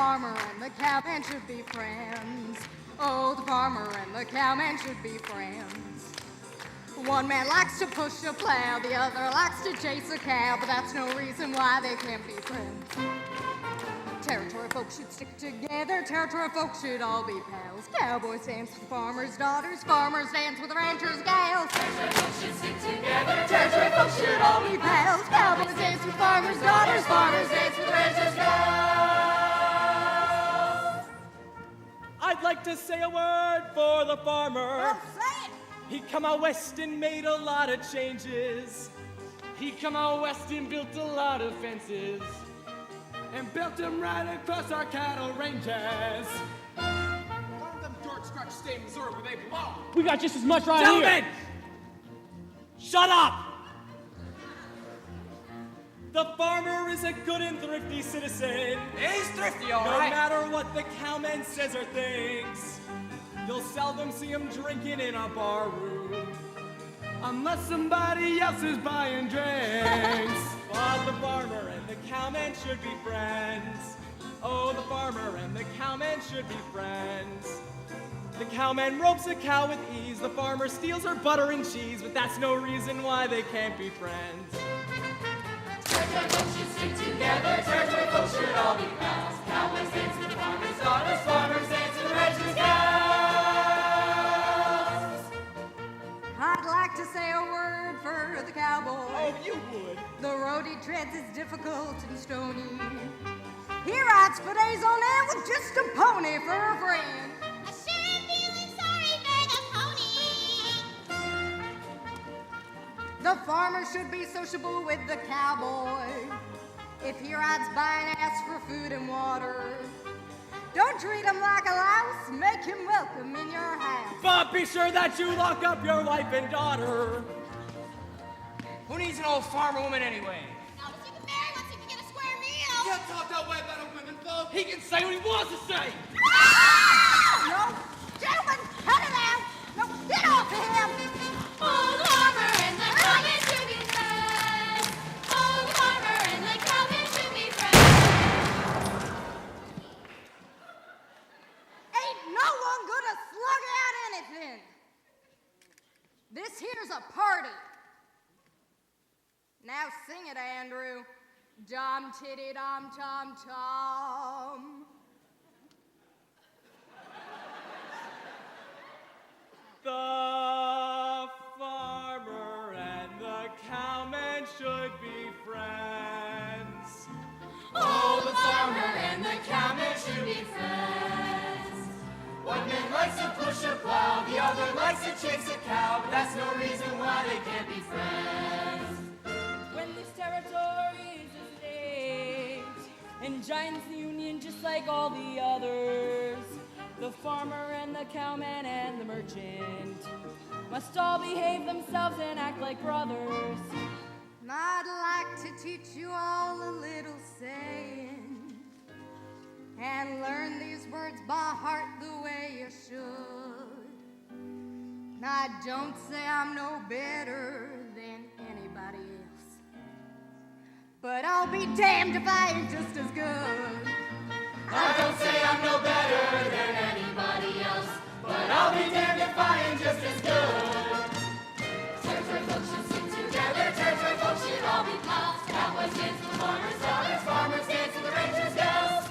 farmer and the cowman should be friends. Oh, the farmer and the cowman should be friends. One man likes to push a plow, the other likes to chase a cow, but that's no reason why they can't be friends. Territory folks should stick together, territory folks should all be pals. Cowboys dance with farmers' daughters, farmers dance with ranchers' gals. Territory folks should stick together, Territory folks should all be pals. Cowboys dance with farmers' daughters, farmers dance with ranchers' gals. I'd like to say a word for the farmer. Oh, say it! He come out west and made a lot of changes. He come out west and built a lot of fences. And built them right across our cattle ranges. Why don't them George Scratch stay in Missouri where they belong? We got just as much right here. Gentlemen! Shut up! The farmer is a good and thrifty citizen. He's thrifty, all no right. No matter what the cowman says or thinks, you'll seldom see him drinking in a bar room. Unless somebody else is buying drinks. But the farmer and the cowman should be friends. Oh, the farmer and the cowman should be friends. The cowman ropes a cow with ease. The farmer steals her butter and cheese. But that's no reason why they can't be friends. Territory folks should stick together, territory folks should all be pals. Cowboys dance with farmers' daughters, farmers dance with ranchers' gals. I'd like to say a word for the cowboy. Oh, you would. The road he treads is difficult and stony. He rides for days on end with just a pony for a friend. I sure am feeling sorry for the pony. The farmer should be sociable with the cowboy. If he rides by and asks for food and water, don't treat him like a louse, make him welcome in your house. But be sure that you lock up your wife and daughter. Who needs an old farmer woman anyway? Now, you can marry once you can get a square meal. You talk that way about a women, folks. He can say what he wants to say. No, gentlemen, cut it out. No, get off of him. Oh, the farmer and the cowman should be friends. Oh, the farmer and the cowman should be friends. Ain't no one gonna slug out anything. This here's a party. Now sing it, Andrew. Dom titty dom tom tom. The farmer and the cowman should be friends. Oh, the farmer and the cowman should be friends. One man likes to push a plow, the other likes to chase a cow, but that's no reason why they can't be friends. When this territory is a state and joins the union just like all the others, the farmer and the cowman and the merchant must all behave themselves and act like brothers. I'd like to teach you all a little saying and learn these words by heart the way you should. I don't say I'm no better than anybody else, but I'll be damned if I ain't just as good. I don't say I'm no better than anybody else, but I'll be damned if I ain't just as good. Territory folks should stick together, territory folks should all be pals. Cowboys dance with farmers' daughters, farmers dance with the ranchers' gals.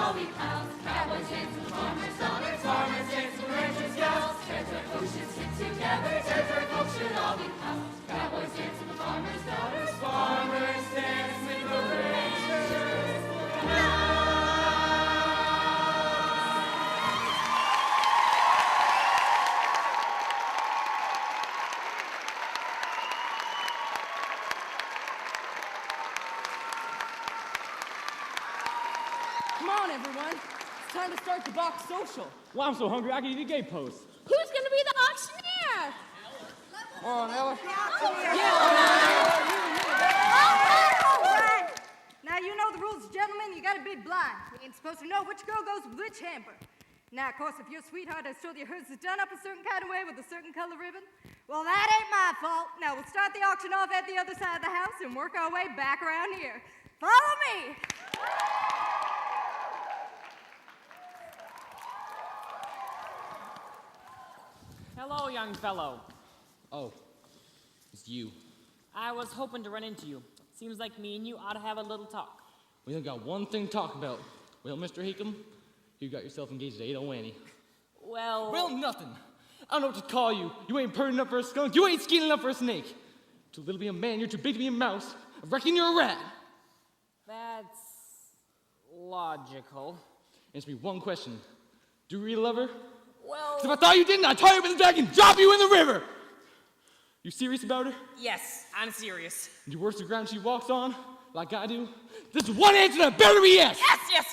all we pals. Cowboys dance with farmers' daughters, farmers dance with ranchers' gals. Territory folks should stick together, territory folks should all be pals. Cowboys dance with the farmers' daughters, farmers dance with the ranchers' gals. Come on, everyone. It's time to start the box social. Well, I'm so hungry I can eat a gay post. Who's gonna be the auctioneer? Come on, Ella. All right. Now, you know the rules, gentlemen. You gotta bid blind. You ain't supposed to know which girl goes with which hamper. Now, of course, if your sweetheart has told you hers is done up a certain kind of way with a certain color ribbon, well, that ain't my fault. Now, we'll start the auction off at the other side of the house and work our way back around here. Follow me. Hello, young fellow. Oh, it's you. I was hoping to run into you. Seems like me and you ought to have a little talk. We only got one thing to talk about. Well, Mr. Hickam, you got yourself engaged to Ada Wanny. Well... Well, nothing. I don't know what to call you. You ain't purring enough for a skunk. You ain't skinny enough for a snake. Too little to be a man. You're too big to be a mouse. I reckon you're a rat. That's... logical. Answer me one question. Do you really love her? Well... 'Cause if I thought you didn't, I'd tie you up in the bag and drop you in the river. You serious about her? Yes, I'm serious. And you worship the ground she walks on, like I do? There's one answer that better be yes!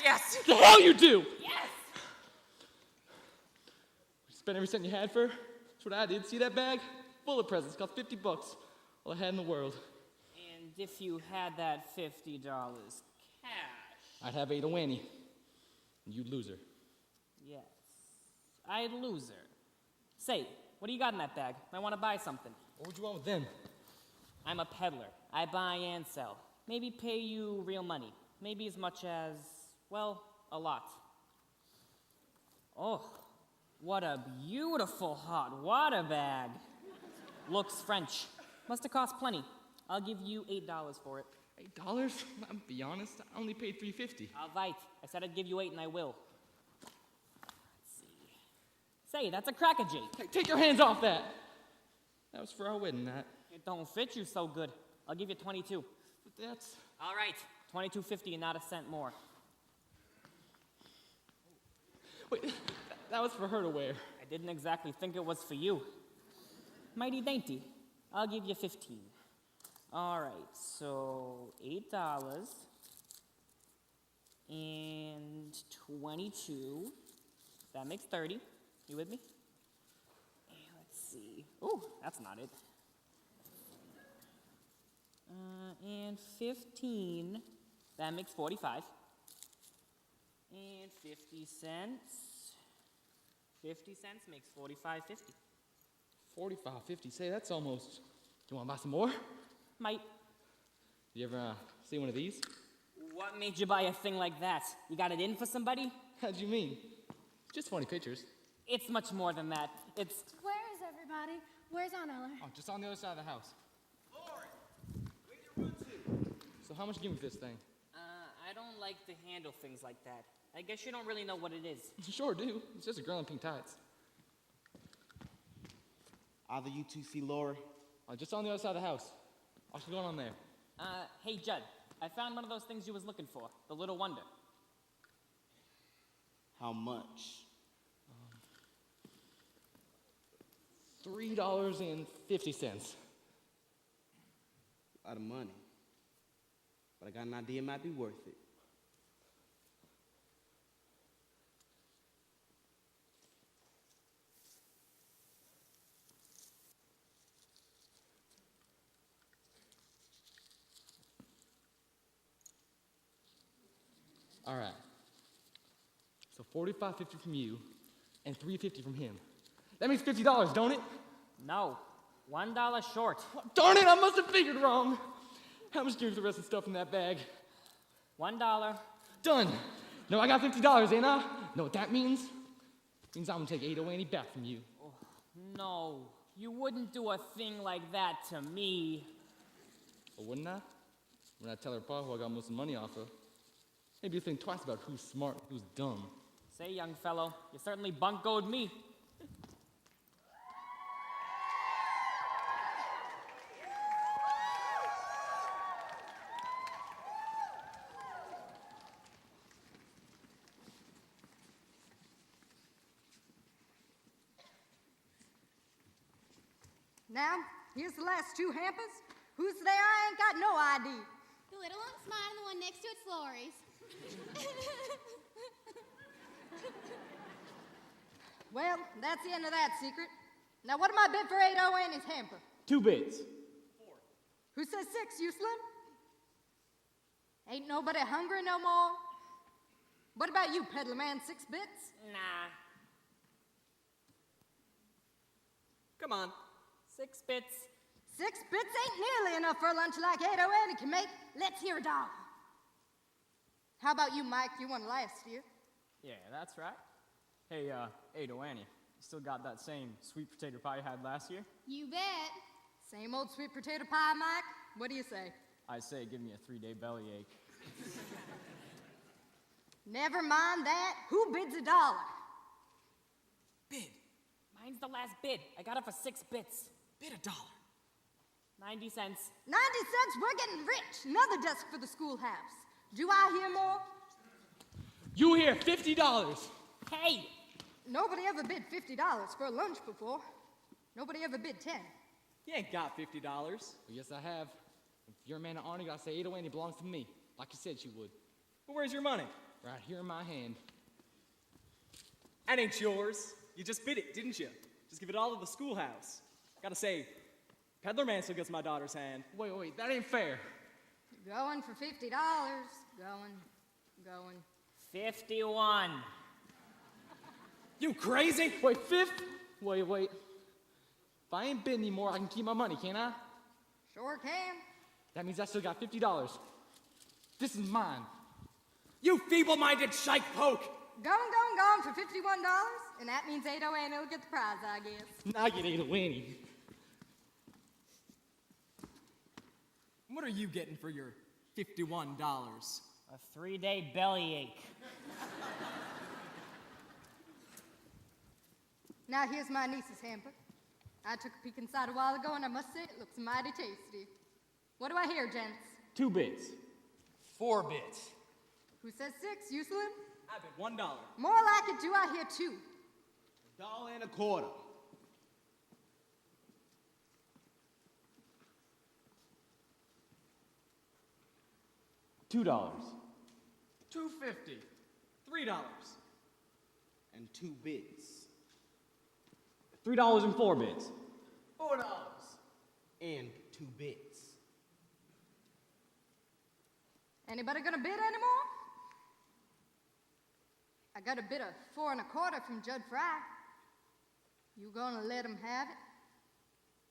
Yes! The hell you do! Yes! You spent every cent you had for her? That's what I did. See that bag? Full of presents. Cost $50. All I had in the world. And if you had that $50 cash... I'd have Ada Wanny. And you'd lose her. Yes. I'd lose her. Say, what do you got in that bag? I want to buy something. What would you want with them? I'm a peddler. I buy and sell. Maybe pay you real money. Maybe as much as, well, a lot. Oh, what a beautiful hot water bag. Looks French. Must have cost plenty. I'll give you $8 for it. $8? I'll be honest, I only paid $3.50. All right. I said I'd give you 8 and I will. Let's see. Say, that's a crackerjack. Hey, take your hands off that! That was for our wedding night. It don't fit you so good. I'll give you 22. But that's... All right. 22.50 and not a cent more. Wait, that was for her to wear. I didn't exactly think it was for you. Mighty dainty. I'll give you 15. All right, so $8 and 22. That makes 30. You with me? And let's see. Ooh, that's not it. And 15. That makes 45. And 50 cents. 50 cents makes 45.50. 45.50. Say, that's almost... You want to buy some more? Might. You ever see one of these? What made you buy a thing like that? You got it in for somebody? How'd you mean? Just funny pictures. It's much more than that. It's... Where is everybody? Where's Aunt Ella? Oh, just on the other side of the house. Lauren, wait your room too. So how much do you give me for this thing? I don't like to handle things like that. I guess you don't really know what it is. Sure do. It's just a girl in pink tights. Either you two see Lori? Just on the other side of the house. What's going on there? Hey, Judd. I found one of those things you was looking for. The Little Wonder. How much? $3.50. A lot of money. But I got an idea it might be worth it. All right. So $45.50 from you and $3.50 from him. That makes $50, don't it? No. $1 short. Darn it, I must have figured wrong. How much do you for the rest of the stuff in that bag? $1. Done. No, I got $50, ain't I? Know what that means? It means I'm gonna take Ada Wanny back from you. Oh, no. You wouldn't do a thing like that to me. Or wouldn't I? When I tell her pa who I got most of the money off of. Maybe you think twice about who's smart, who's dumb. Say, young fellow, you certainly buncoed me. Now, here's the last two hampers. Who's there? I ain't got no ID. The little one's mine and the one next to it's Lori's. Well, that's the end of that secret. Now, what am I bid for 8 and his hamper? 2 bits. Who says 6, you slim? Ain't nobody hungry no more? What about you, peddler man, 6 bits? Nah. Come on. 6 bits. 6 bits ain't nearly enough for a lunch like 8 and can make. Let's hear a dollar. How about you, Mike? You won last year. Yeah, that's right. Hey, Ado Annie, you still got that same sweet potato pie you had last year? You bet. Same old sweet potato pie, Mike? What do you say? I say give me a 3-day bellyache. Never mind that. Who bids a dollar? Bid. Mine's the last bid. I got it for 6 bits. Bid $1. 90 cents. 90 cents? We're getting rich. Another desk for the schoolhouse. Do I hear more? You hear $50. Hey! Nobody ever bid $50 for a lunch before. Nobody ever bid 10. You ain't got $50. Well, yes, I have. If you're a man of honor, you gotta say Ado Annie belongs to me, like you said she would. But where's your money? Right here in my hand. That ain't yours. You just bid it, didn't you? Just give it all to the schoolhouse. Gotta say, peddler man still gets my daughter's hand. Wait, that ain't fair. Going for $50. Going. 51. You crazy? Wait, fifth? Wait. If I ain't bid anymore, I can keep my money, can't I? Sure can. That means I still got $50. This is mine. You feeble-minded shike poke! Going for $51. And that means Ado Annie will get the prize, I guess. Now I get Ado Annie. What are you getting for your $51? A 3-day bellyache. Now here's my niece's hamper. I took a peek inside a while ago, and I must say it looks mighty tasty. What do I hear, gents? 2 bits. 4 bits. Who says 6? You, Slim? I bid $1. More like it, do I hear 2? $1.25. $2. $2.50. $3. And 2 bits. $3 and 4 bits. $4. And 2 bits. Anybody gonna bid anymore? I got a bid of 4 1/4 from Judd Fry. You gonna let him have it?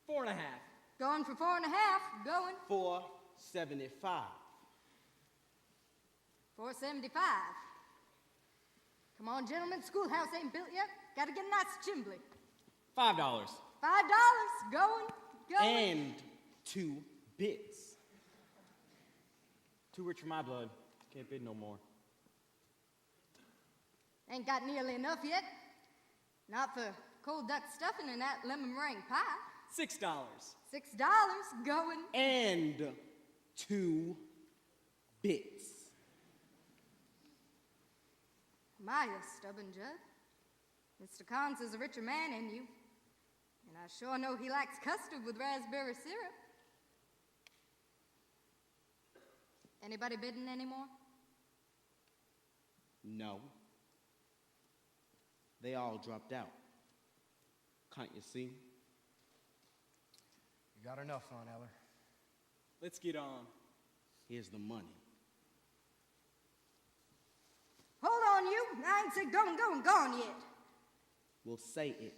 4.5. Going for 4 1/2. Going. $4.75. 4.75. Come on, gentlemen. Schoolhouse ain't built yet. Gotta get a nice chimbley. $5. $5. Going. And 2 bits. Too rich for my blood. Can't bid no more. Ain't got nearly enough yet. Not for cold duck stuffing and that lemon meringue pie. $6. $6. Going. And 2 bits. My, you stubborn Judd. Mr. Collins is a richer man than you. And I sure know he likes custard with raspberry syrup. Anybody bidding anymore? No. They all dropped out. Can't you see? You got enough, Aunt Eller. Let's get on. Here's the money. Hold on, you. I ain't said gone yet. We'll say it.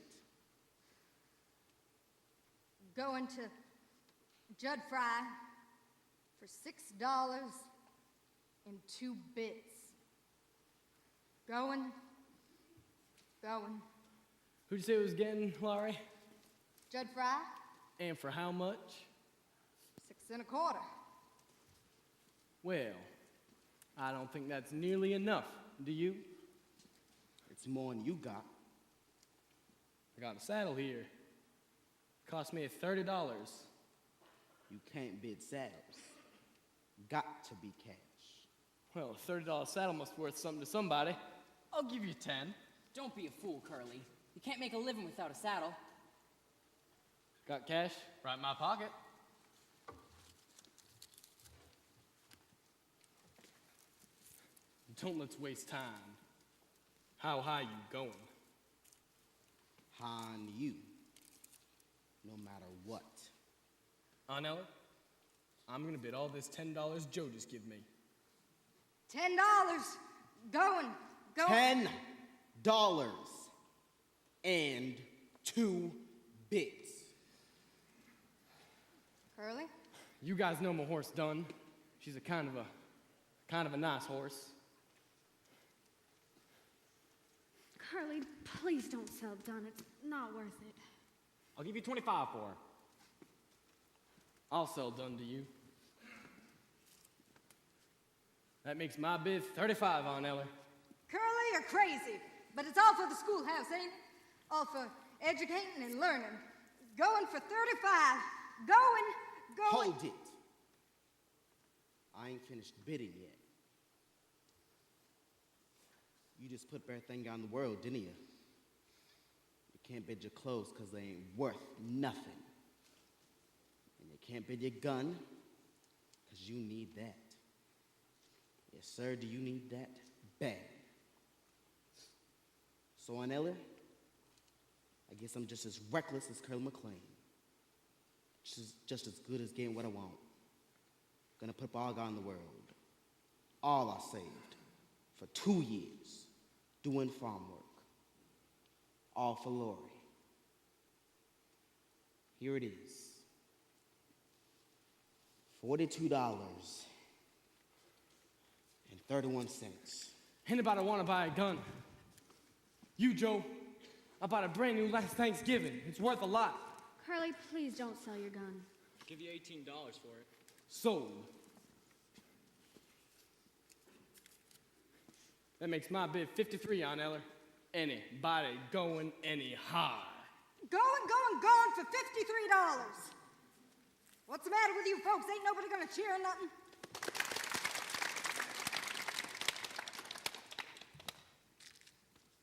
Going to Judd Fry for $6 and 2 bits. Going. Who'd you say was getting, Laurie? Judd Fry, And for how much? 6 1/4. Well, I don't think that's nearly enough, do you? It's more than you got. I got a saddle here. Cost me $30. You can't bid saddles. Got to be cash. Well, a $30 saddle must be worth something to somebody. I'll give you 10. Don't be a fool, Curly. You can't make a living without a saddle. Got cash? Right in my pocket. Don't let's waste time. How high you going? On you. No matter what. Aunt Ella, I'm gonna bid all this $10 Joe just give me. $10. Going. $10 and 2 bits. Curly? You guys know my horse Dunn. She's a kind of a nice horse. Curly, please don't sell Dunn. It's not worth it. I'll give you 25 for her. I'll sell Dunn to you. That makes my bid 35, Aunt Ella. Curly, you're crazy. But it's all for the schoolhouse, ain't it? All for educating and learning. Going for 35. Going. Hold it. I ain't finished bidding yet. You just put everything out in the world, didn't you? You can't bid your clothes because they ain't worth nothing. And you can't bid your gun because you need that. Yes, sir, do you need that? Bad. So, Aunt Ella, I guess I'm just as reckless as Curly McLean. Just as good as getting what I want. Gonna put up all I got in the world. All I saved for 2 years doing farm work. All for Lori. Here it is. $42.31. Anybody want to buy a gun? You, Joe. I bought a brand new last Thanksgiving. It's worth a lot. Curly, please don't sell your gun. I'll give you $18 for it. Sold. That makes my bid 53, Aunt Eller. Anybody going any higher? Going for $53. What's the matter with you folks? Ain't nobody gonna cheer or nothing?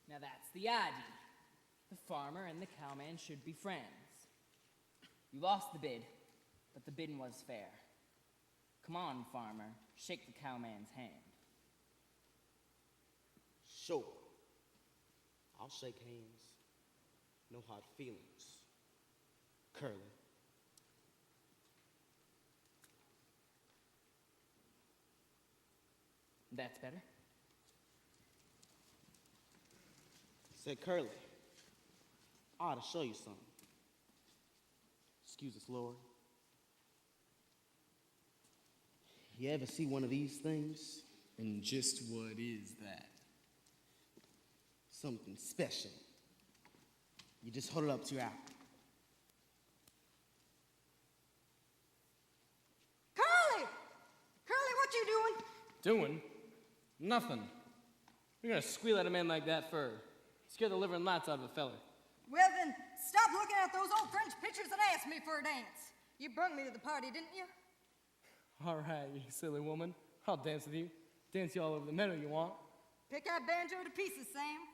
Now that's the idea. The farmer and the cowman should be friends. You lost the bid, but the bidding was fair. Come on, farmer, shake the cowman's hand. Sure. I'll shake hands. No hard feelings. Curly. That's better. Said Curly, I ought to show you something. Excuse us, Lord. You ever see one of these things? And just what is that? Something special. You just hold it up to your eye. Curly! Curly, what you doing? Doing? Nothing. You're gonna squeal at a man like that for scare the liver and lights out of a feller. Well then, stop looking at those old French pictures and ask me for a dance. You brung me to the party, didn't you? All right, you silly woman. I'll dance with you. Dance you all over the meadow you want. Pick that banjo to pieces, Sam.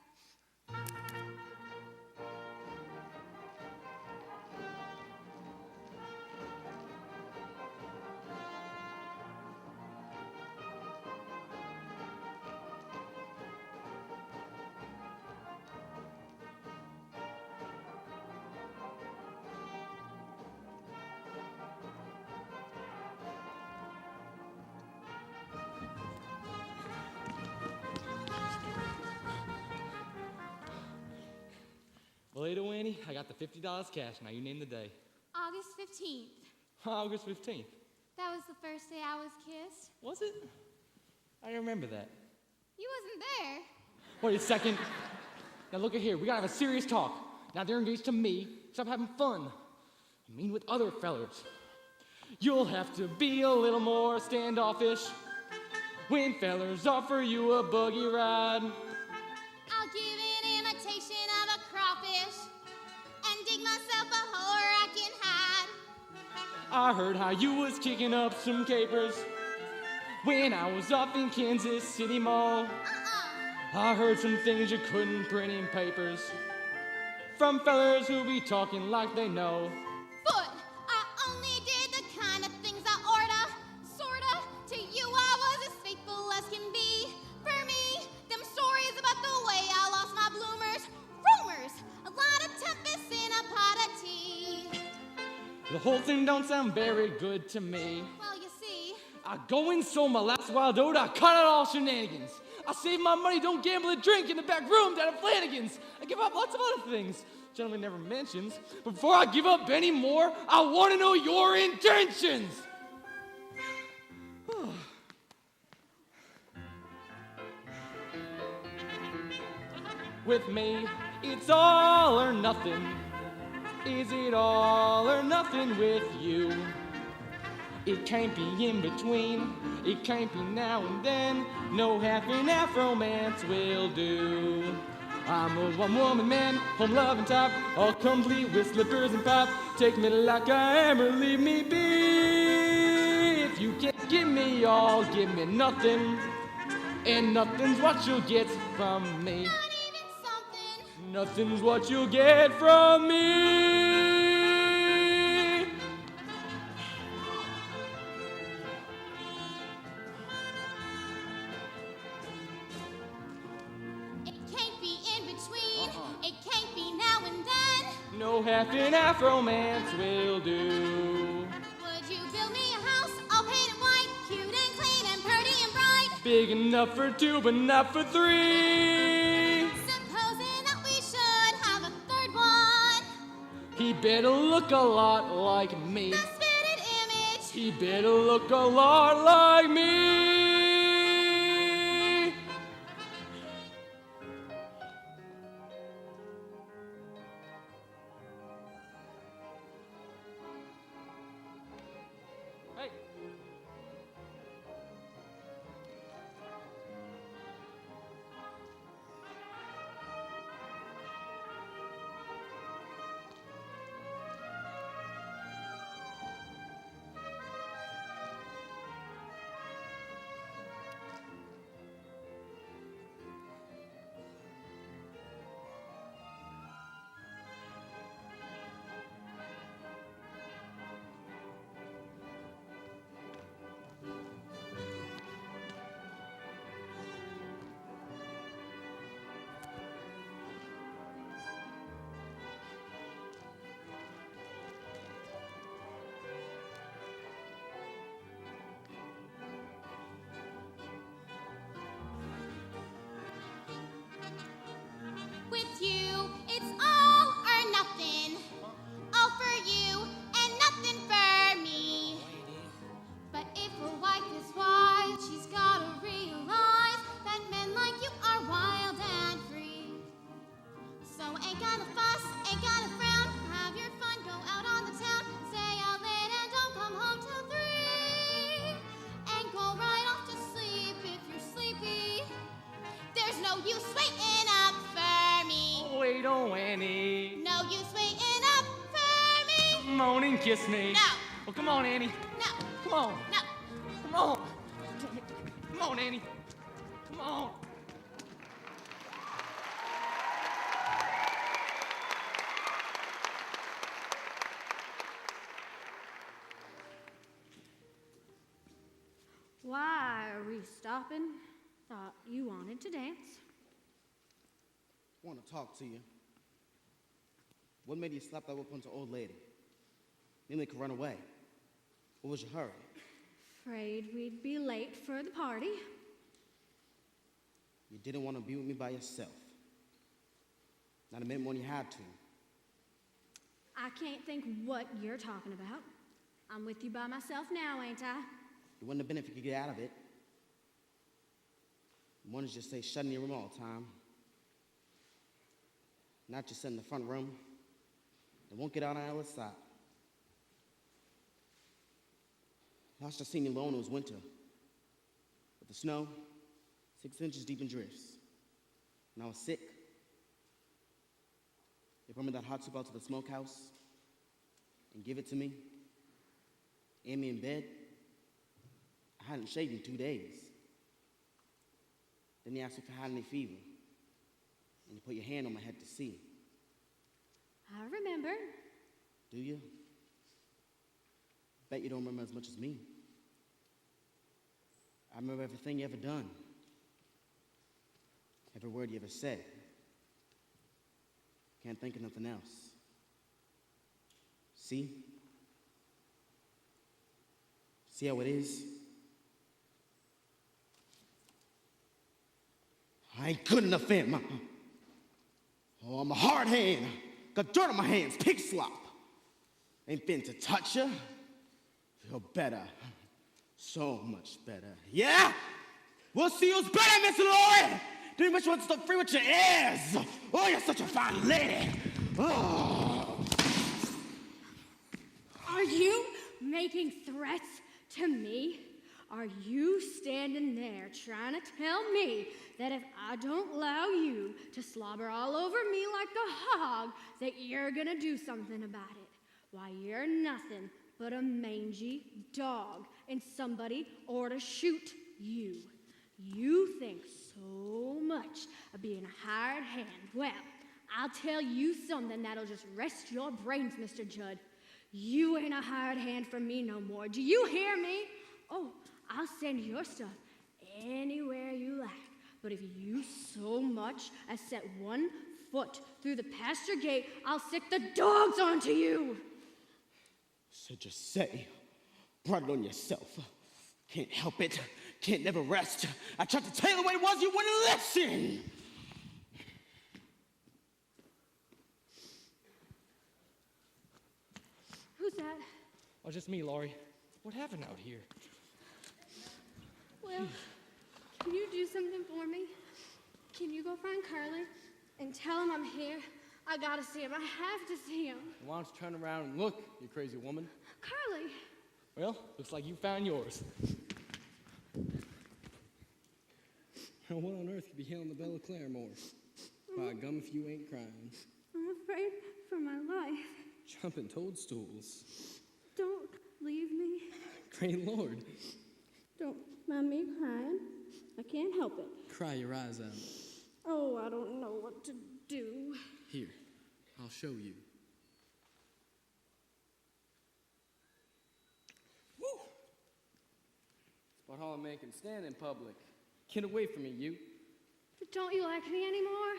Well, Ada Annie, I got the $50 cash. Now you name the day. August 15th. August 15th. That was the first day I was kissed. Was it? I remember that. You wasn't there. Wait a second. Now look at here. We gotta have a serious talk. Now they're engaged to me. Stop having fun. I mean with other fellers. You'll have to be a little more standoffish. when fellers offer you a buggy ride. I'll give an imitation of a crawfish and dig myself a hole where I can hide. I heard how you was kicking up some capers when I was off in Kansas City Mall. I heard some things you couldn't print in papers from fellers who be talking like they know. But I only did the kind of things I orta, sorta. To you I was as faithful as can be. For me, them stories about the way I lost my bloomers, rumors, a lot of tempests in a pot of tea. The whole thing don't sound very good to me. Well, you see, I go and sold my last wild oat, I cut out all shenanigans. I save my money, don't gamble and drink in the back room down at Flanagan's. I give up lots of other things, gentleman never mentions. But before I give up any more, I want to know your intentions. With me, it's all or nothing. Is it all or nothing with you? It can't be in between, it can't be now and then. No half and half romance will do. I'm a one-woman man, home loving type, all complete with slippers and pop. Take me like I am or leave me be. If you can't give me all, give me nothing. And nothing's what you'll get from me. not even something. Nothing's what you'll get from me. It can't be in between, it can't be now and then. No half and half romance will do. Would you build me a house all painted white, cute and clean and pretty and bright? Big enough for two, but not for three. Supposing that we should have a third one. He better look a lot like me. The spitted image. He better look a lot like me. Hey. With you, it's all or nothing. All for you and nothing for me. But if her wife is wise, she's gotta realize that men like you are wild and free. So ain't gonna fuss, ain't gonna frown. Have your fun, go out on the town. Stay out late and don't come home till 3. And go right off to sleep if you're sleepy. There's no use waiting up for me. Wait, oh, Annie. No use waiting up for me. Come on and kiss me. No. Oh, come on, Annie. No, Come on. no. Come on. Come on, Annie. Come on. Why are we stopping? Thought you wanted to dance. I want to talk to you. What made you slap that whip onto old lady? Then they could run away. What was your hurry? Afraid we'd be late for the party. You didn't want to be with me by yourself. Not a minute more than you had to. I can't think what you're talking about. I'm with you by myself now, ain't I? It wouldn't have been if you could get out of it. One is just stay shut in your room all the time. Not just sit in the front room. They won't get out on the other side. Last I seen you alone, it was winter. With the snow, 6 inches deep in drifts. When I was sick, they brought me that hot soup out to the smokehouse and give it to me. And me in bed. I hadn't shaved in 2 days. Then he asked me if I had any fever. And you put your hand on my head to see. I remember. Do you? Bet you don't remember as much as me. I remember everything you ever done. Every word you ever said. Can't think of nothing else. See? See how it is? I ain't good enough for him. Oh, I'm a hard hand. Got dirt on my hands, pig slop. Ain't been to touch you. Feel better. So much better. Yeah? We'll see who's better, Miss Laurie. Doing which one's still free with your ears. Oh, you're such a fine lady. Oh. Are you making threats to me? Are you standing there trying to tell me that if I don't allow you to slobber all over me like a hog, that you're gonna do something about it? Why, you're nothing but a mangy dog, and somebody ought to shoot you. You think so much of being a hired hand. Well, I'll tell you something that'll just rest your brains, Mr. Judd. You ain't a hired hand for me no more. Do you hear me? Oh, I'll send your stuff anywhere you like. But if you so much as set one foot through the pasture gate, I'll sick the dogs onto you. So just say, brought it on yourself. Can't help it. Can't never rest. I tried to tell you what it was, you wouldn't listen. Who's that? Oh, just me, Laurie. What happened out here? Well, can you do something for me? Can you go find Carly and tell him I'm here? I gotta see him. I have to see him. Why don't you turn around and look, you crazy woman? Carly! Well, looks like you found yours. What on earth could be hailing the Belle of Claremore? By gum if you ain't crying. I'm afraid for my life. Jumping toadstools. Don't leave me. Great Lord. Don't mind me crying. I can't help it. Cry your eyes out. Oh, I don't know what to do. Here, I'll show you. Woo! It's about all I make and stand in public. Get away from me, you. Don't you like me anymore?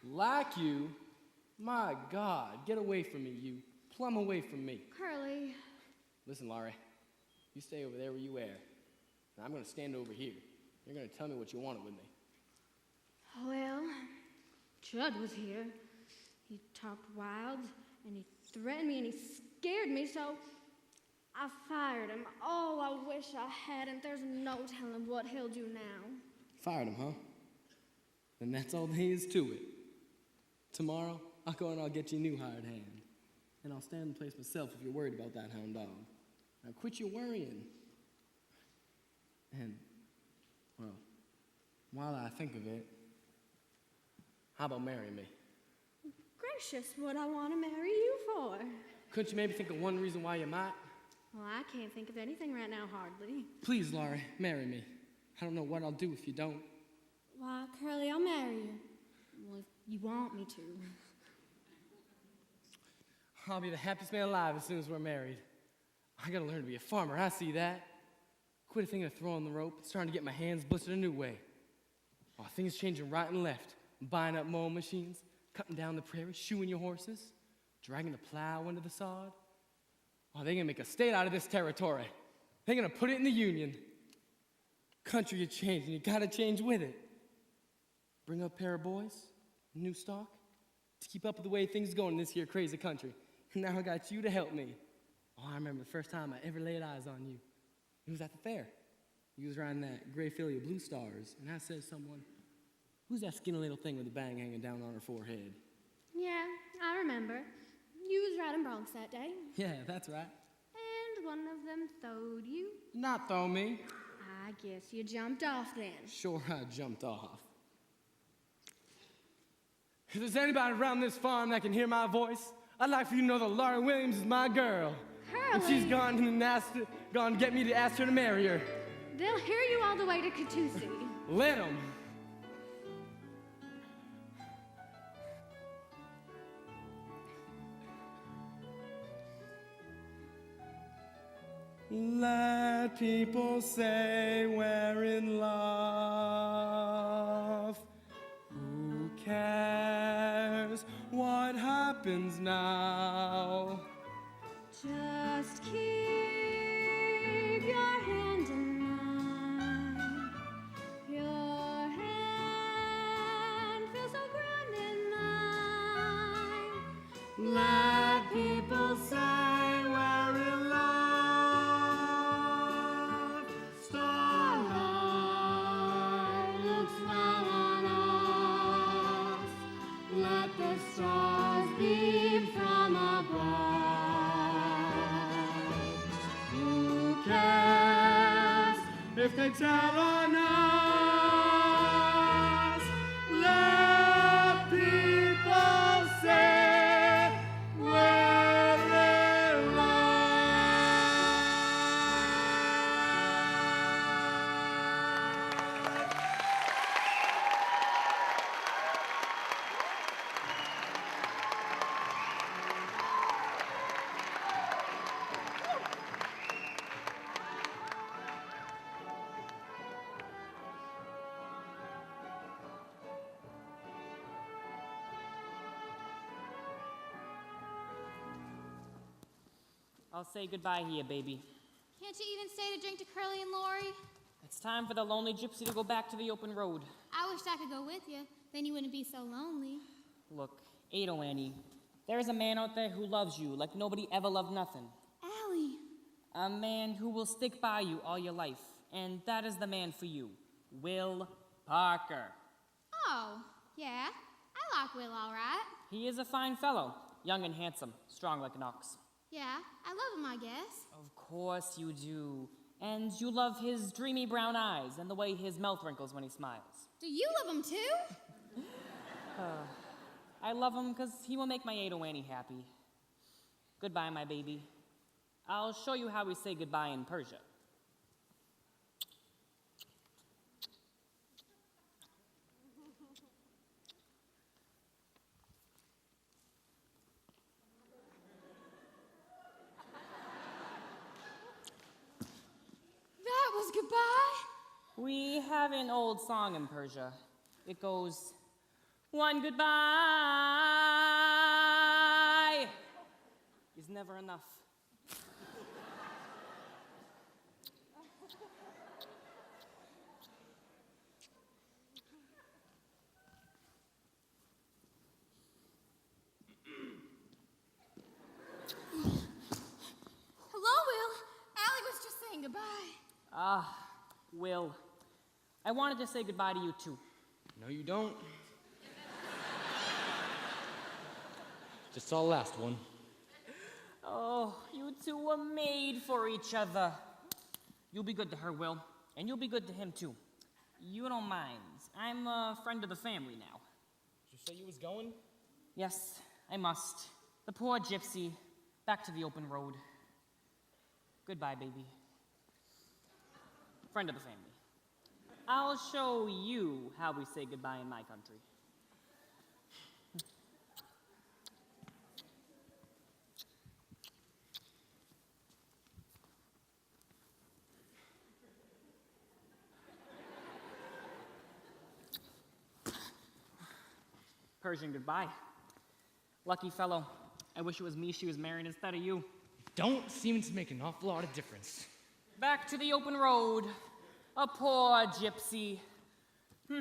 Like you? My God, get away from me, you. Plumb away from me. Carly. Listen, Laurie, you stay over there where you are, and I'm going to stand over here. You're going to tell me what you wanted with me. Well, Judd was here. He talked wild, and he threatened me, and he scared me, so I fired him. Oh, I wish I hadn't. There's no telling what he'll do now. Fired him, huh? Then that's all there is to it. Tomorrow, I'll go and I'll get you a new hired hand. And I'll stand in place myself if you're worried about that hound dog. Now quit your worrying. And, well, while I think of it, how about marrying me? Gracious, what I want to marry you for? Couldn't you maybe think of one reason why you might? Well, I can't think of anything right now, hardly. Please, Laurie, marry me. I don't know what I'll do if you don't. Why, Curly, I'll marry you. Well, if you want me to. I'll be the happiest man alive as soon as we're married. I gotta learn to be a farmer, I see that. Quit thinking of throwing the rope, starting to get my hands blistered a new way. Oh, things changing right and left. Buying up mowing machines, cutting down the prairie, shoeing your horses, dragging the plow into the sod. Oh, they're gonna make a state out of this territory. They're gonna put it in the Union. Country is changing, you gotta change with it. Bring up a pair of boys, new stock, to keep up with the way things are going in this here crazy country. And now I got you to help me. Oh, I remember the first time I ever laid eyes on you. It was at the fair. You was riding that gray filly of blue stars, and I said to someone, who's that skinny little thing with the bang hanging down on her forehead? Yeah, I remember. You was riding broncs that day. Yeah, that's right. And one of them throwed you. Not throw me. I guess you jumped off then. Sure, I jumped off. If there's anybody around this farm that can hear my voice, I'd like for you to know that Laura Williams is my girl. Hurley? And she's gone to get me to ask her to marry her. They'll hear you all the way to Catoosie. Let 'em. Let people say we're in love. Who cares what happens now? Just keep your hand in mine. Your hand feels so grand in mine. Let people say we're in love. Starlight looks down on us. Let the stars beam from above. Who cares if they tell on us? Let people say we're in love. I'll say goodbye here, baby. Can't you even stay to drink to Curly and Lori? It's time for the lonely gypsy to go back to the open road. I wish I could go with you. Then you wouldn't be so lonely. Look, Ado Annie, there is a man out there who loves you like nobody ever loved nothing. Allie. A man who will stick by you all your life. And that is the man for you, Will Parker. Oh, yeah. I like Will all right. He is a fine fellow, young and handsome, strong like an ox. Yeah, I love him, I guess. Of course you do. And you love his dreamy brown eyes and the way his mouth wrinkles when he smiles. Do you love him too? I love him because he will make my Ado Annie happy. Goodbye, my baby. I'll show you how we say goodbye in Persia. That was goodbye? We have an old song in Persia. It goes, one goodbye is never enough. Hello, Will. Allie was just saying goodbye. Will, I wanted to say goodbye to you too. No, you don't. Just saw the last one. Oh, you two were made for each other. You'll be good to her, Will, and you'll be good to him too. You don't mind. I'm a friend of the family now. Did you say you was going? Yes, I must. The poor gypsy, back to the open road. Goodbye, baby. Friend of the family. I'll show you how we say goodbye in my country. Persian goodbye. Lucky fellow. I wish it was me she was marrying instead of you. Don't seem to make an awful lot of difference. Back to the open road. A poor gypsy. Hey,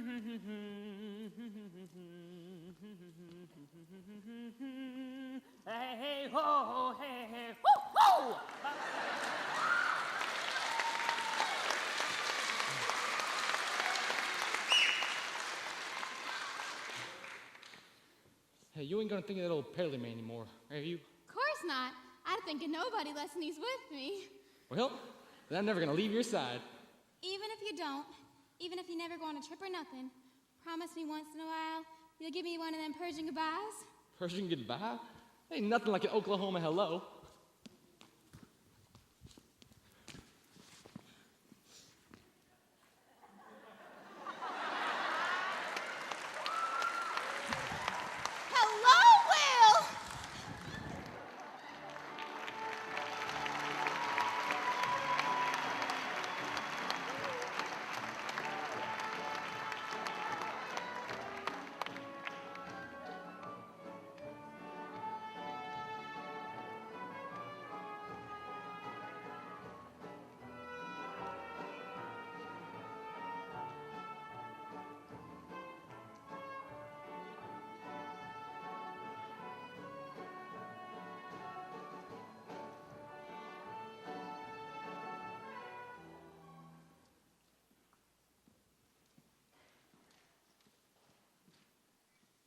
hey, ho, hey, hey, ho, ho! Hey, you ain't gonna think of that old Perley man anymore, are you? Of course not. I'd think of nobody less than he's with me. Well, then I'm never gonna leave your side. Even if you don't, even if you never go on a trip or nothing, promise me once in a while you'll give me one of them Persian goodbyes? Persian goodbye? Ain't nothing like an Oklahoma hello. Hello, Will!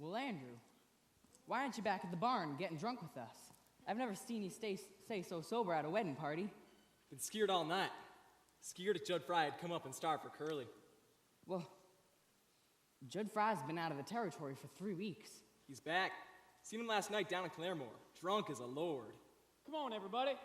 Well, Andrew, why aren't you back at the barn getting drunk with us? I've never seen you stay so sober at a wedding party. Been scared all night. Scared if Judd Fry had come up and starved for Curly. Well, Judd Fry's been out of the territory for 3 weeks. He's back. Seen him last night down in Claremore, drunk as a lord. Come on, everybody.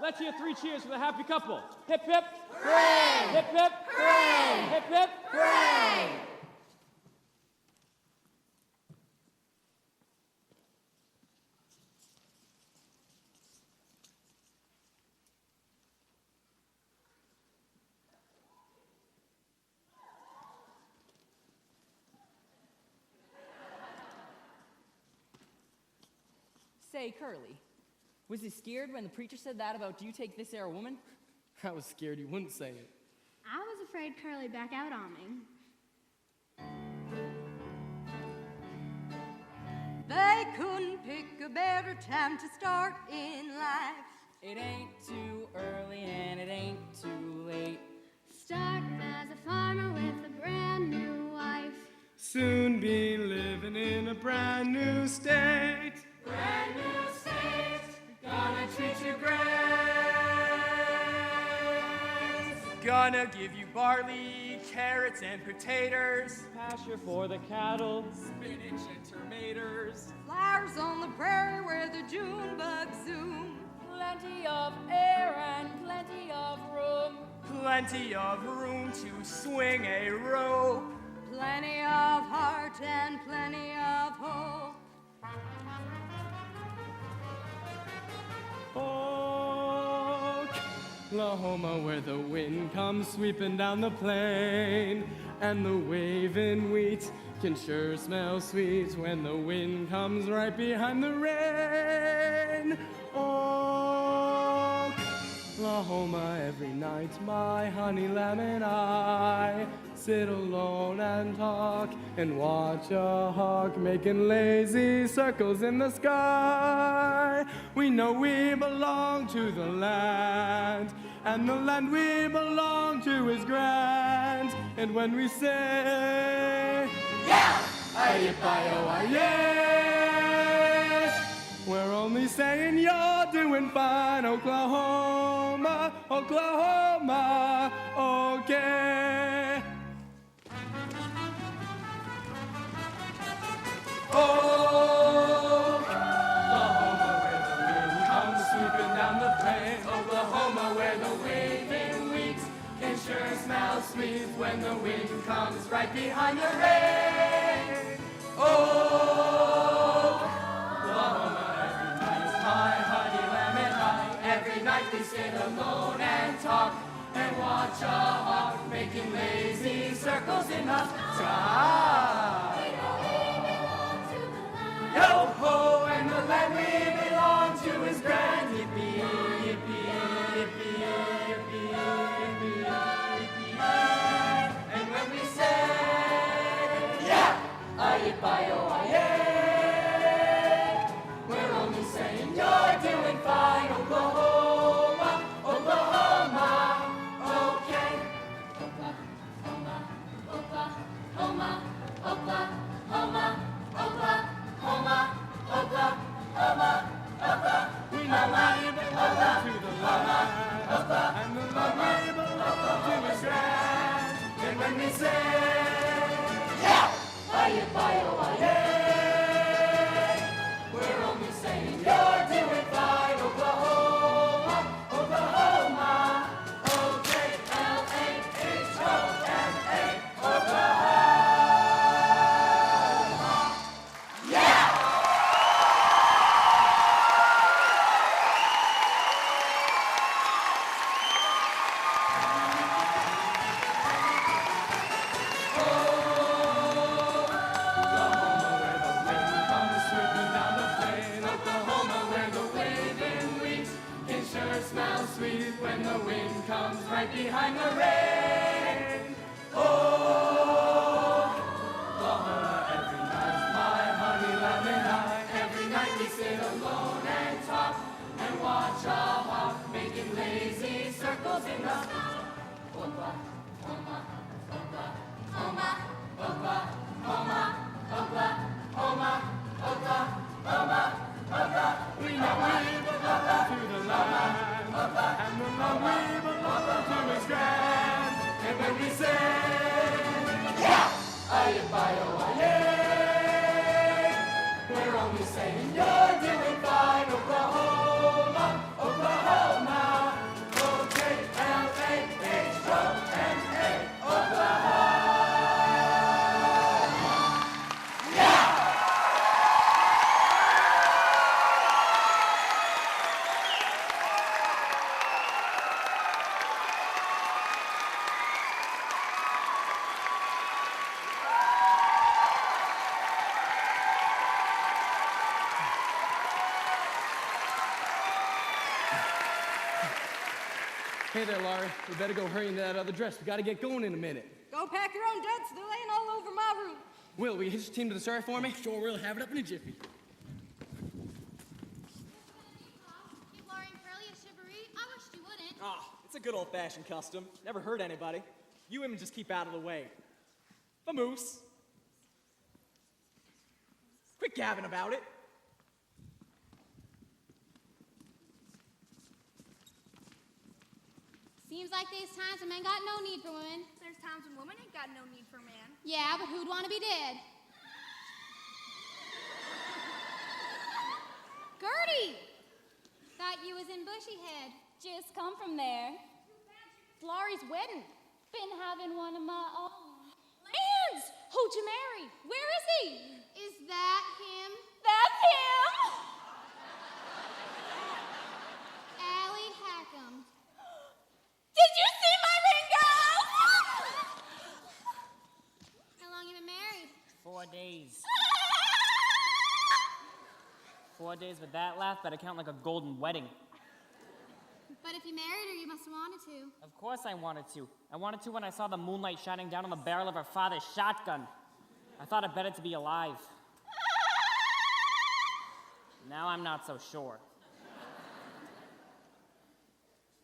Let's hear 3 cheers for the happy couple. Hip, hip. Hooray! Hip, hip. Hooray! Hip, hip. Hooray! Say, Curly, was he scared when the preacher said that about do you take this air woman? I was scared you wouldn't say it. I was afraid Curly back out on me. They couldn't pick a better time to start in life. It ain't too early and it ain't too late. Starting as a farmer with a brand new wife. Soon be living in a brand new state. Brand new state, gonna treat you great. Gonna give you barley, carrots, and potatoes. Pasture for the cattle. Spinach and tomatoes. Flowers on the prairie where the June bugs zoom. Plenty of air and plenty of room. Plenty of room to swing a rope. Plenty of heart and plenty of hope. Oklahoma, where the wind comes sweeping down the plain, and the waving wheat can sure smell sweet when the wind comes right behind the rain. Oklahoma, every night my honey lamb and I sit alone and talk and watch a hawk making lazy circles in the sky. We know we belong to the land, and the land we belong to is grand. And when we say, yeah, aye-yi-bi-oh-aye, we're only saying you're doing fine, Oklahoma, Oklahoma, okay. Oklahoma, where the wind comes sweeping down the plain. Oklahoma, where the waving wheat can sure smell sweet when the wind comes right behind the rain. Oklahoma, every night my honey lamb and I, every night we sit alone and talk and watch a hawk making lazy circles in the sky. Yo-ho, and the land we belong to is grand. Yippee, yippee, yippee, yippee, yippee, yippee. And when we say, yeah, aye-yi-bi-oh-aye, we're only saying you're doing fine, Oklahoma, Oklahoma, okay. Oklahoma, Oklahoma, Y-I-F-I-O-I-A. We're only saying you're doing fine, Oklahoma, Oklahoma. O-K-L-A-H-O-M-A, Oklahoma. Hey there, Laurie. We better go hurry into that other dress. We gotta get going in a minute. Go pack your own duds. They're laying all over my room. Will, will you hitch the team to the sorry for me? Sure, we'll have it up in a jiffy. Give Laurie and Curly a shivaree. I wish you wouldn't. Ah, it's a good old-fashioned custom. Never hurt anybody. You women just keep out of the way. Vamoose. Quit gabbing about it. Seems like there's times when men got no need for women. There's times when women ain't got no need for man. Yeah, but who'd want to be dead? Gertie! Thought you was in Bushyhead. Just come from there. It's Laurie's wedding. Been having one of my own. Lance! Who'd you marry? Where is he? Is that him? That's him! Allie Hackham. Did you see my ring, girls? How long you been married? 4 days. 4 days with that laugh, better count like a golden wedding. But if you married her, you must have wanted to. Of course I wanted to. I wanted to when I saw the moonlight shining down on the barrel of her father's shotgun. I thought it better to be alive. Now I'm not so sure.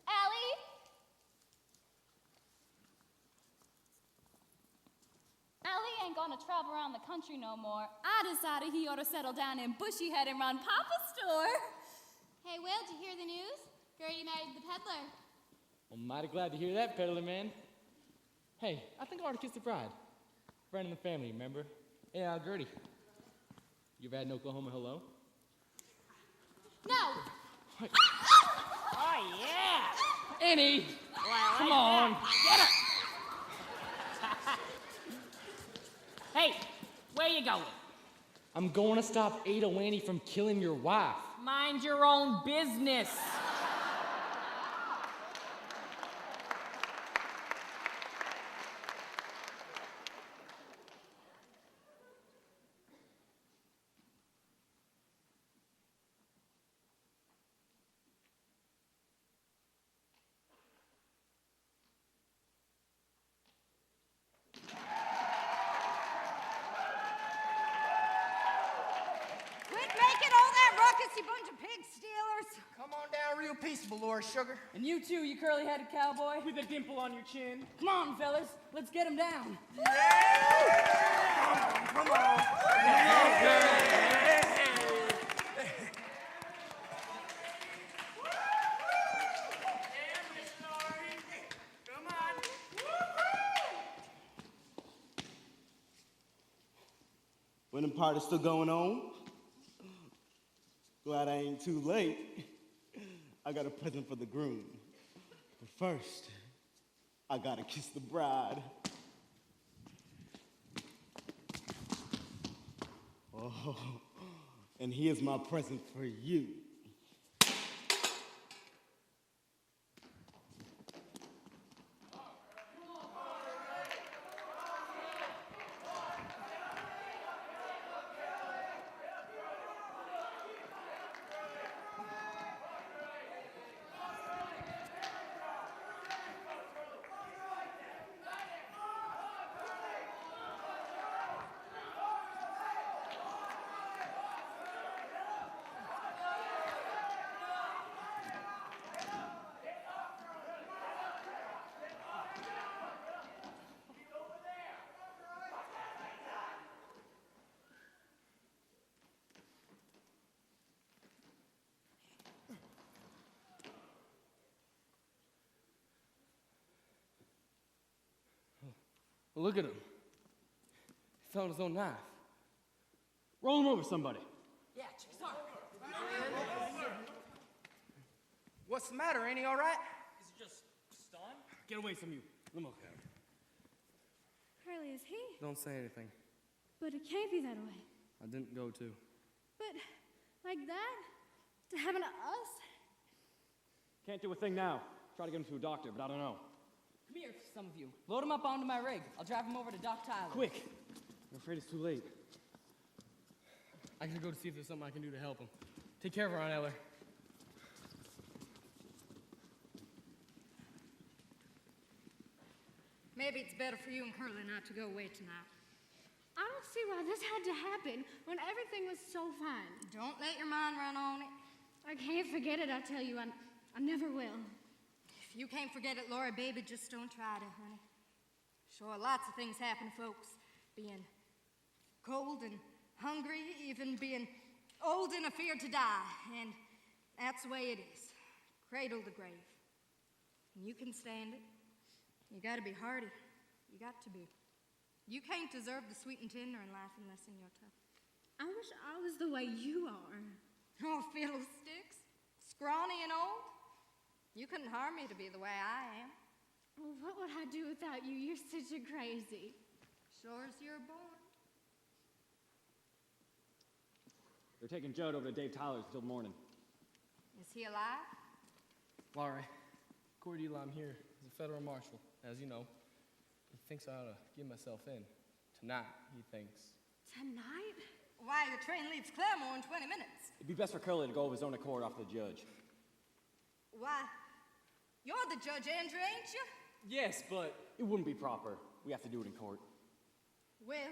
Allie? Allie ain't gonna travel around the country no more. I decided he ought to settle down in Bushyhead and run Papa's store. Hey, Will, did you hear the news? Gertie married the peddler. I'm mighty glad to hear that, peddler man. Hey, I think I ought to kiss the bride. Friend of the family, remember? Hey, Gertie. You ever had an Oklahoma hello? No! Oh, yeah! Annie! Well, Come on! Get her! Hey, where you going? I'm going to stop Ada Lanny from killing your wife. Mind your own business. Quit making all that ruckus, you bunch of pig stealers. Come on down real peaceable, Laura Sugar. And you too, you curly-headed cowboy. With a dimple on your chin. Come on, fellas. Let's get him down. Come on. Wedding party's still going on. Glad I ain't too late. I got a present for the groom. But first, I gotta kiss the bride. Oh, and here's my present for you. Look at him. found his own knife. Roll him over, somebody. Yeah, sorry. What's the matter? Ain't he all right? Is he just stunned? Get away from you. Let me look at him. Curly, is he? Don't say anything. But it can't be that way. I didn't go to. But like that? To happen to us? Can't do a thing now. Try to get him to a doctor, but I don't know. Come here, some of you. Load him up onto my rig. I'll drive him over to Doc Tyler. Quick. I'm afraid it's too late. I gotta go to see if there's something I can do to help him. Take care of her, Aunt Eller. Maybe it's better for you and Curly not to go away tonight. I don't see why this had to happen when everything was so fine. Don't let your mind run on it. I can't forget it, I tell you. I never will. If you can't forget it, Laura, baby, just don't try to, honey. Sure, lots of things happen to folks. Being cold and hungry, even being old and afeard to die. And that's the way it is. Cradle to grave. And you can stand it. You gotta be hardy. You got to be. You can't deserve the sweet and tender in life unless in your tough. I wish I was the way you are. Oh, fiddlesticks. Scrawny and old. You couldn't harm me to be the way I am. Well, what would I do without you? You're such a crazy. Sure as you're born. They're taking Judd over to Dave Tyler's until morning. Is he alive? Laurie, according to Eli, I'm here as a federal marshal. As you know, he thinks I ought to give myself in. Tonight, he thinks. Tonight? Why, your train leaves Claremore in 20 minutes. It'd be best for Curly to go of his own accord off the judge. Why, you're the judge, Andrew, ain't you? Yes, but it wouldn't be proper. We have to do it in court. Well,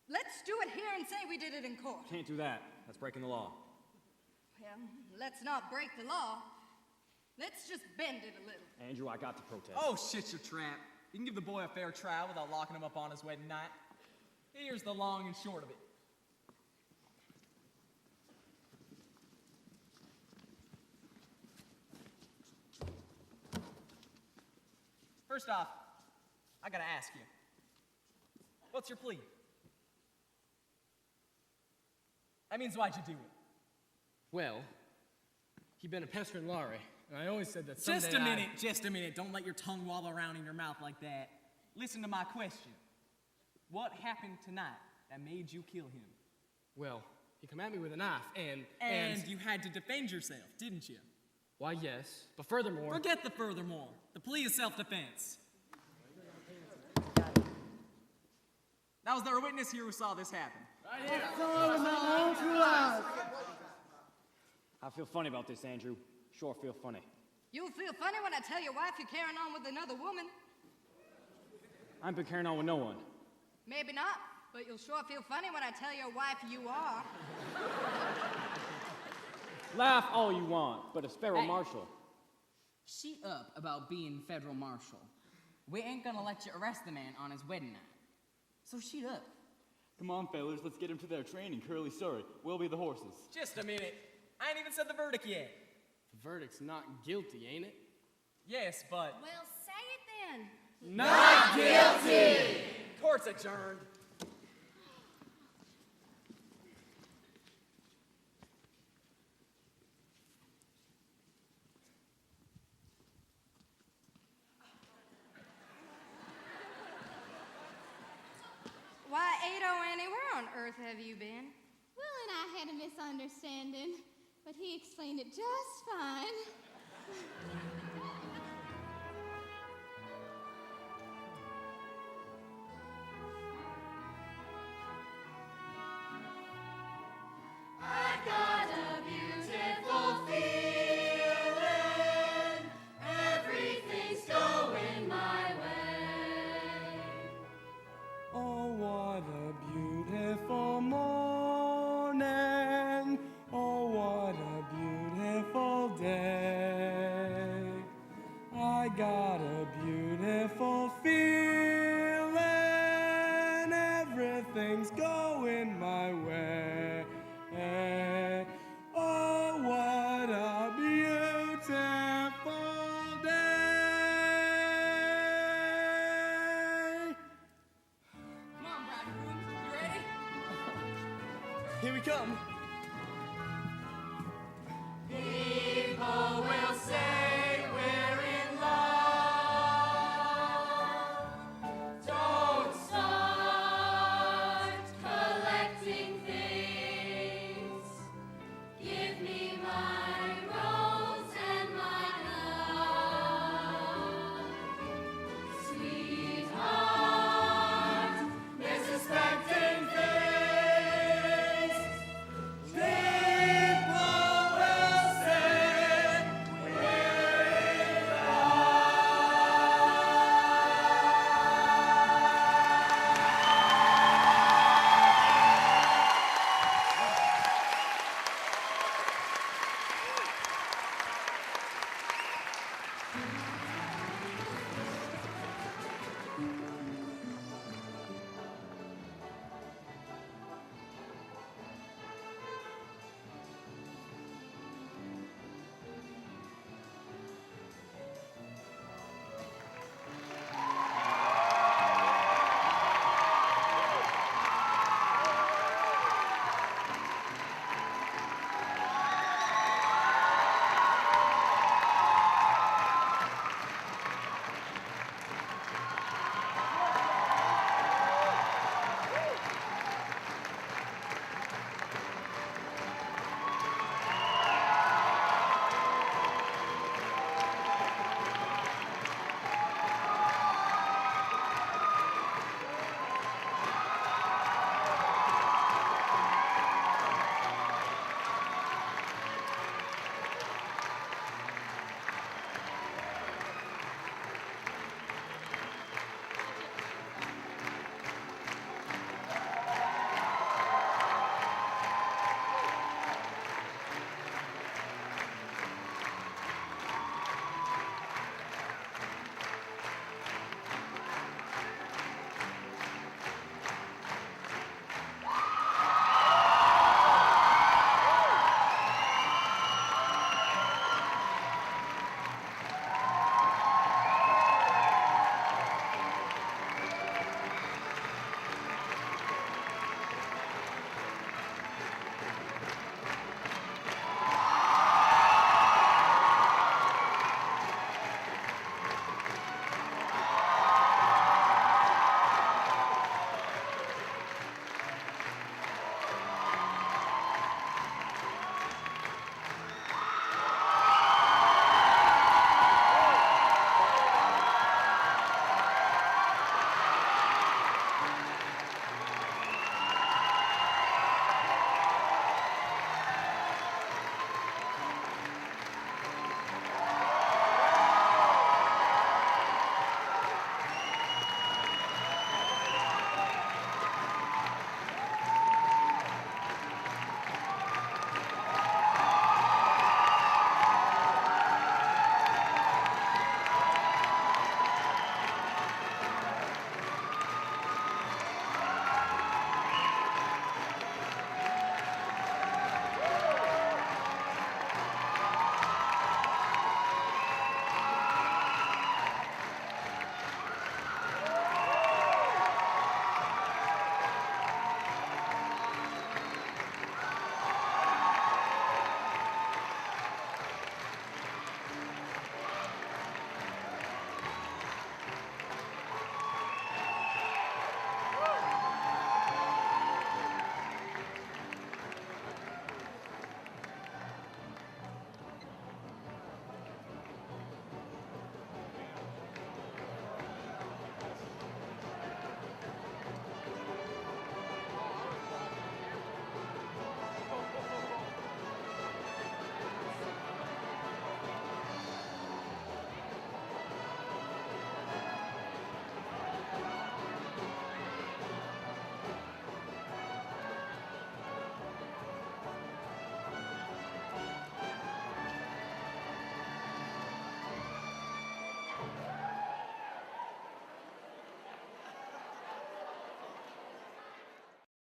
let's do it here and say we did it in court. Can't do that. That's breaking the law. Well, let's not break the law. Let's just bend it a little. Andrew, I got to protest. Oh, shit your trap. You can give the boy a fair trial without locking him up on his wedding night. Here's the long and short of it. First off, I gotta ask you, what's your plea? That means why'd you do it? Well, he been a pestering Laurie, and I always said that someday Just a minute. Don't let your tongue wobble around in your mouth like that. Listen to my question. What happened tonight that made you kill him? Well, he come at me with a knife, And you had to defend yourself, didn't you? Why, yes, but furthermore... Forget the furthermore. The plea is self-defense. Now, is there a witness here who saw this happen? I feel funny about this, Andrew. Sure feel funny. You'll feel funny when I tell your wife you're carrying on with another woman. I ain't been carrying on with no one. Maybe not, but you'll sure feel funny when I tell your wife you are. Laugh all you want, but a federal marshal. Sheet up about being federal marshal. We ain't gonna let you arrest the man on his wedding night. So sheet up. Come on, fellas, let's get him to their training. Curly's sorry. We'll be the horses. Just a minute. I ain't even said the verdict yet. The verdict's not guilty, ain't it? Yes, but... Well, say it then. Not guilty! Court's adjourned. Why, Ado, Annie, where on earth have you been? Will and I had a misunderstanding, but he explained it just fine. I got a beautiful feeling. Everything's going my way. Oh, what a beautiful morning. Oh, what a beautiful day. Here we come.